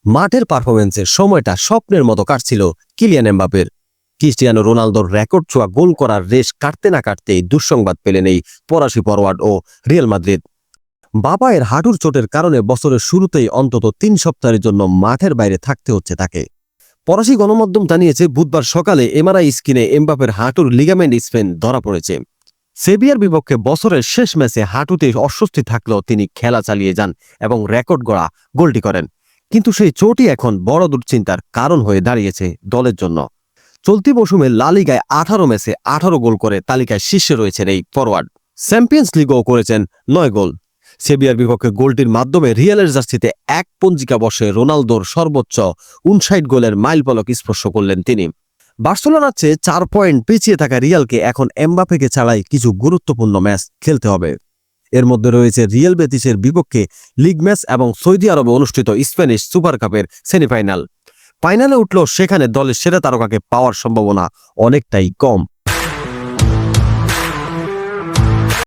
মাঠের পারফরমেন্সের সময়টা স্বপ্নের মতো কাটছিল কিলিয়ান এমবাপের। ক্রিস্টিয়ানো রোনালদোর রেকর্ড ছোঁয়া গোল করার রেশ কাটতে না কাটতেই দুঃসংবাদ পেলেন এই ফরাসি ফরওয়ার্ড ও রিয়াল মাদ্রিদ। বাবায়ের হাঁটুর চোটের কারণে বছরের শুরুতেই অন্তত 3 সপ্তাহের জন্য মাঠের বাইরে থাকতে হচ্ছে তাকে। ফরাসি গণমাধ্যম জানিয়েছে বুধবার সকালে এমআরআই স্ক্রিনে এমবাপের হাঁটুর লিগামেন্ট স্পেন ধরা পড়েছে। সেভিয়ার বিপক্ষে বছরের শেষ ম্যাচে হাঁটুতে অস্বস্তি থাকলেও তিনি খেলা চালিয়ে যান এবং রেকর্ড গড়া গোলটি করেন। কিন্তু সেই চোটই এখন বড় দুশ্চিন্তার কারণ হয়ে দাঁড়িয়েছে দলের জন্য। চলতি মৌসুমে লা লিগায় 18 ম্যাচে 18 গোল করে তালিকায় শীর্ষে রয়েছেন এই ফরওয়ার্ড। চ্যাম্পিয়ন্স লিগও করেছেন 9 গোল। সেভিয়ার বিপক্ষে গোলটির মাধ্যমে রিয়ালের জার্সিতে এক পঞ্জিকা বসে রোনালদোর সর্বোচ্চ 59 গোলের মাইলফলক স্পর্শ করলেন তিনি। বার্সেলোনার চেয়ে 4 পয়েন্ট পিছিয়ে থাকা রিয়ালকে এখন এমবাপেকে ছাড়াই কিছু গুরুত্বপূর্ণ ম্যাচ খেলতে হবে। এর মধ্যে রয়েছে রিয়াল বেতিসের বিপক্ষে লিগ ম্যাচ এবং সৌদি আরবে অনুষ্ঠিত স্প্যানিশ সুপার কাপের সেমিফাইনাল। ফাইনালে উঠলেও সেখানে দলের সেরা তারকাকে পাওয়ার সম্ভাবনা অনেকটাই কম।